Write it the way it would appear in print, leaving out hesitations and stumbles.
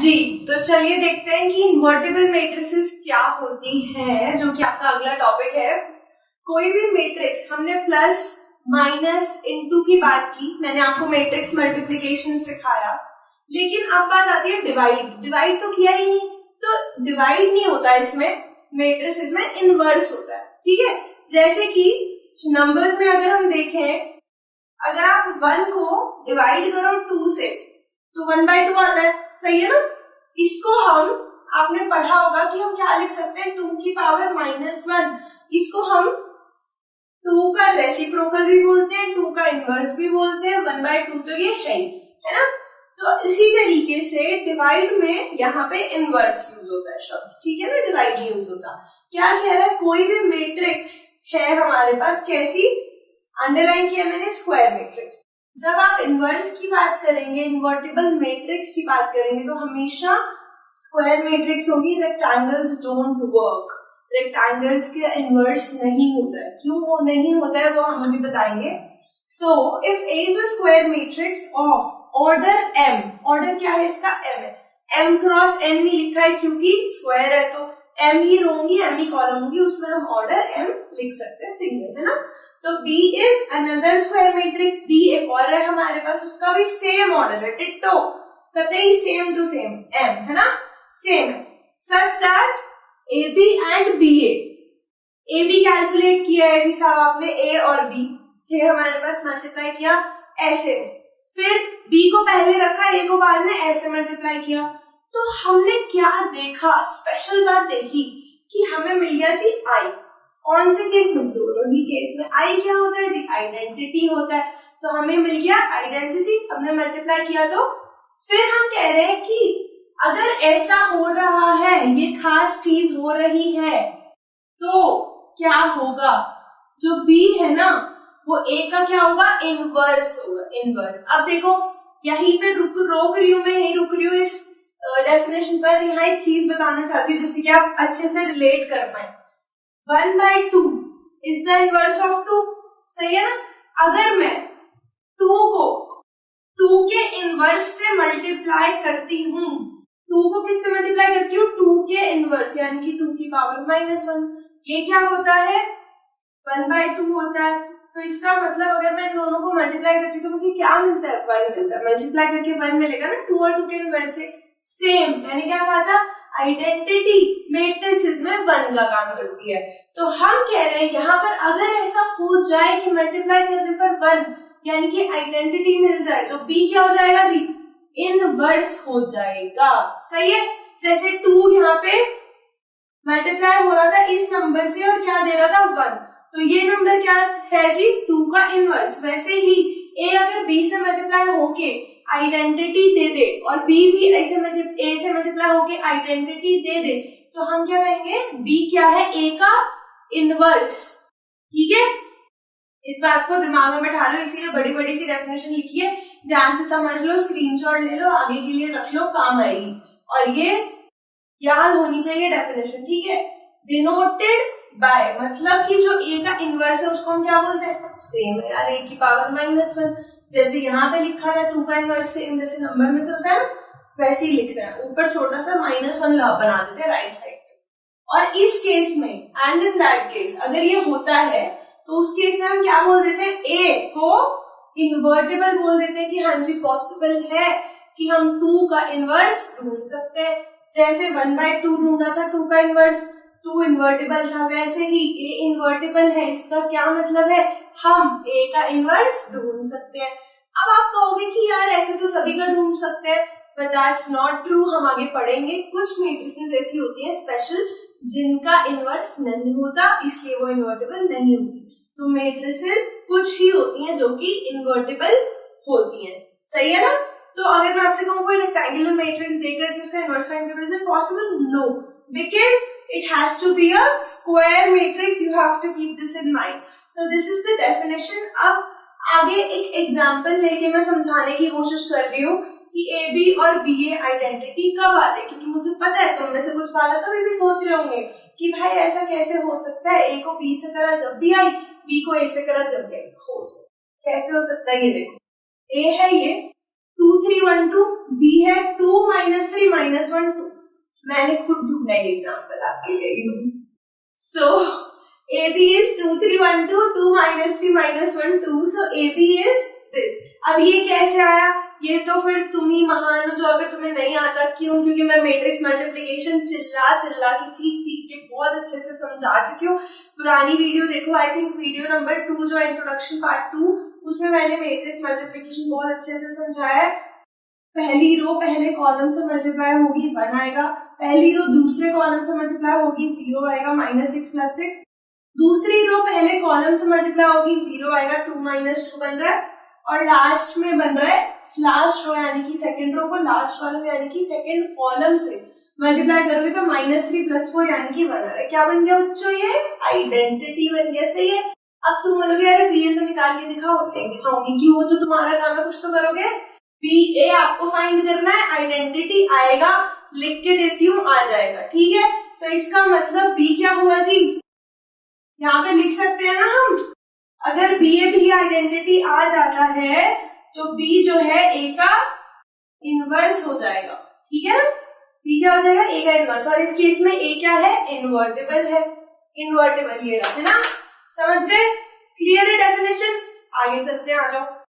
जी, तो चलिए देखते हैं कि इन्वर्टिबल मैट्रिसेस क्या होती हैं, जो कि आपका अगला टॉपिक है। कोई भी मैट्रिक्स, हमने प्लस माइनस इनटू की बात की, मैंने आपको मैट्रिक्स मल्टीप्लिकेशन सिखाया, लेकिन अब बात आती है डिवाइड तो किया ही नहीं, तो डिवाइड नहीं होता इसमें, मैट्रिसेस में इनवर्स होता है। ठीक है, जैसे कि नंबर्स में अगर हम देखें, अगर आप 1 को डिवाइड करो 2 से तो 1/2 आता है, सही है ना। इसको हम, आपने पढ़ा होगा कि हम क्या लिख सकते हैं, 2 की पावर -1। इसको हम 2 का रेसिप्रोकल भी बोलते हैं, 2 का इनवर्स भी बोलते हैं, 1/2 तो ये है ही, है ना। तो इसी तरीके से डिवाइड में यहाँ पे इनवर्स यूज होता है शब्द, ठीक है ना, डिवाइड नहीं यूज होता। क्या कह रहा है, कोई भी मैट्रिक्स है हमारे पास, कैसी, अंडरलाइन किया मैंने, स्क्वायर मैट्रिक्स। जब आप इनवर्स की बात करेंगे, इन्वर्टिबल मैट्रिक्स की बात करेंगे, तो हमेशा स्क्वायर मैट्रिक्स होगी। रेक्टेंगल्स डोंट वर्क, रेक्टेंगल्स के इनवर्स नहीं होता है। क्यों नहीं होता है वो हम अभी बताएंगे। So if A is a square matrix of order m, order क्या है इसका, m है, m क्रॉस n नहीं लिखा है क्योंकि स्क्वायर है, तो m ही रो होंगी, m ही कॉलम होंगी, उसमें हम ऑर्डर m लिख सकते हैं, सिंगल, है ना। तो B is another square matrix, B एक और है हमारे पास, उसका भी सेम ऑर्डर है, डिट्टो, कतई सेम टू सेम, M है ना, सेम है, such that AB and BA, AB calculate किया है जी साहब आपने, A और B थे हमारे पास, मल्टीप्लाई किया ऐसे में, फिर B को पहले रखा, A को बाद में, ऐसे मल्टीप्लाई किया। तो हमने क्या देखा, स्पेशल बात देखी कि हमें मिल गया जी I। कौन से केस में, दोनों ही केस में आई क्या होता है जी, आइडेंटिटी होता है। तो हमें मिल गया आइडेंटिटी, हमने मल्टीप्लाई किया। तो फिर हम कह रहे हैं कि अगर ऐसा हो रहा है, ये खास चीज हो रही है, तो क्या होगा, जो बी है ना वो ए का क्या होगा, इनवर्स होगा, इनवर्स। अब देखो यहीं पे रोक रही हूं मैं, यही रुक रही हूँ इस डेफिनेशन पर। यहाँ एक चीज बताना चाहती हूँ जिससे कि आप अच्छे से रिलेट कर पाए। 1/2 is the inverse of 2, सही है ना। अगर मैं 2 को 2 के इनवर्स से मल्टीप्लाई करती हूँ, 2 को किससे मल्टीप्लाई करती हूँ, 2 के इनवर्स, यानी कि 2 की पावर -1, ये क्या होता है, 1/2 होता है। तो इसका मतलब अगर मैं दोनों को मल्टीप्लाई करती हूँ तो मुझे क्या मिलता है, 1 मिलता है, मल्टीप्लाई करके 1 मिलेगा ना, 2 और 2 के इनवर्स से सेम, मैंने क्या कहा था, आइडेंटिटी मैट्रिसेस में 1 का काम करती है। तो हम कह रहे हैं यहाँ पर अगर ऐसा हो जाए कि मल्टीप्लाई करने पर 1 यानी कि आइडेंटिटी मिल जाए, तो B क्या हो जाएगा जी, इनवर्स हो जाएगा, सही है। जैसे 2 यहाँ पे मल्टीप्लाई हो रहा था इस नंबर से और क्या दे रहा था, 1, तो ये नंबर क्या है जी, 2 का इनवर्स। वैसे ही A अगर B से मल्टीप्लाई होके आइडेंटिटी दे दे और B भी ऐसे A से मल्टीप्लाई होके आइडेंटिटी दे दे, तो हम क्या कहेंगे, B क्या है, A का इनवर्स। ठीक है, इस बात को दिमाग में बैठा लो, इसीलिए बड़ी बड़ी सी डेफिनेशन लिखी है, ध्यान से समझ लो, स्क्रीनशॉट ले लो, आगे के लिए रख लो, काम आएगी। और ये याद होनी चाहिए डेफिनेशन, ठीक है। डिनोटेड बाय, मतलब कि जो A का इनवर्स है उसको हम क्या बोलते हैं, सेम है यार, A की पावर -1, जैसे यहाँ पे लिखा है 2 का इनवर्स सेम, जैसे नंबर में चलता है वैसे ही लिख रहे हैं, ऊपर छोटा सा -1 बना देते हैं राइट साइड पे। और इस केस में, एंड इन दैट केस, अगर ये होता है तो उस केस में हम क्या बोल देते हैं, A को इन्वर्टिबल बोल देते हैं कि हाँ जी पॉसिबल है कि हम 2 का इनवर्स ढूंढ सकते हैं। जैसे 1/2 ढूंढा था 2 का इनवर्स, 2 इन्वर्टिबल था, वैसे ही A इन्वर्टिबल है, इसका क्या मतलब है, हम A का इनवर्स ढूंढ सकते हैं। अब आप कहोगे कि यार ऐसे तो सभी का ढूंढ सकते हैं, बट दैट्स नॉट ट्रू, हम आगे पढ़ेंगे। कुछ मैट्रिसेस ऐसी होती हैं स्पेशल जिनका इनवर्स नहीं होता, इसलिए वो इन्वर्टिबल नहीं होती। तो मैट्रिसेस कुछ ही होती हैं जो कि इन्वर्टिबल होती हैं, सही है ना। तो अगर मैं आपसे कहूँ कोई रेक्टेंगुलर मैट्रिक्स देकर के उसका इनवर्स फाइंड करो, is it possible, no, because it has to be a square matrix, you have to keep this in mind. So this is the definition. अब आगे एक एग्जाम्पल लेके मैं समझाने की कोशिश कर रही हूँ कि AB और BA आइडेंटिटी कब आते हैं, क्योंकि मुझे पता है तुम में से कुछ बालक कभी भी सोच रहे होंगे कि भाई ऐसा कैसे हो सकता है, A को B से करा जब भी आई, B को A से करा जब भी आई, हो सकता कैसे हो सकता है। ये देखो A है ये 2 3 1 2, B है 2 -3 1 2, मैंने खुद ढूंढा ये एग्जाम्पल आपके लिए। सो AB is 2 3 1 2, 2 minus 3 minus 1 2, so AB is this। अब ये कैसे आया, ये तो फिर तुम ही महान हो जो अगर तुम्हें नहीं आता। क्यों? क्योंकि मैं मैट्रिक्स मल्टीप्लिकेशन चिल्ला चिल्ला के चीख के बहुत अच्छे से समझा चुकी हूँ। पुरानी वीडियो देखो, आई थिंक वीडियो नंबर 2 जो इंट्रोडक्शन पार्ट 2, उसमें मैंने मैट्रिक्स मल्टीप्लिकेशन बहुत अच्छे से समझाया है। पहली रो पहले कॉलम से मल्टीप्लाई होगी 1 आएगा, पहली रो दूसरे कॉलम से मल्टीप्लाई होगी 0 आएगा -6 + 6, दूसरी रो पहले कॉलम से मल्टीप्लाई होगी 0 आएगा, 2 - 2 बन रहा है, और लास्ट में बन रहा है लास्ट रो यानी कि सेकंड रो को लास्ट कॉलम यानी कि सेकंड कॉलम से मल्टीप्लाई करोगे तो -3 + 4 यानी कि 1 आ रहा है। क्या बन गया बच्चों? ये आइडेंटिटी बन गया। सही है। अब तुम बोलोगे यार BA तो निकाल के दिखाओ, नहीं दिखाऊंगी। क्यों? तो तुम्हारा काम है, कुछ तो करोगे। BA आपको फाइंड करना है, आइडेंटिटी आएगा, लिख के देती हूँ, आ जाएगा। ठीक है, तो इसका मतलब B क्या हुआ जी? यहाँ पे लिख सकते हैं ना हम, अगर BA भी आइडेंटिटी आ जाता है तो B जो है A का इनवर्स हो जाएगा। ठीक है ना, B क्या हो जाएगा? A का इनवर्स, और इस केस में A क्या है? इन्वर्टेबल है। इन्वर्टेबल ये रहा है ना, समझ गए? क्लियर है डेफिनेशन? आगे चलते हैं, आ जाओ।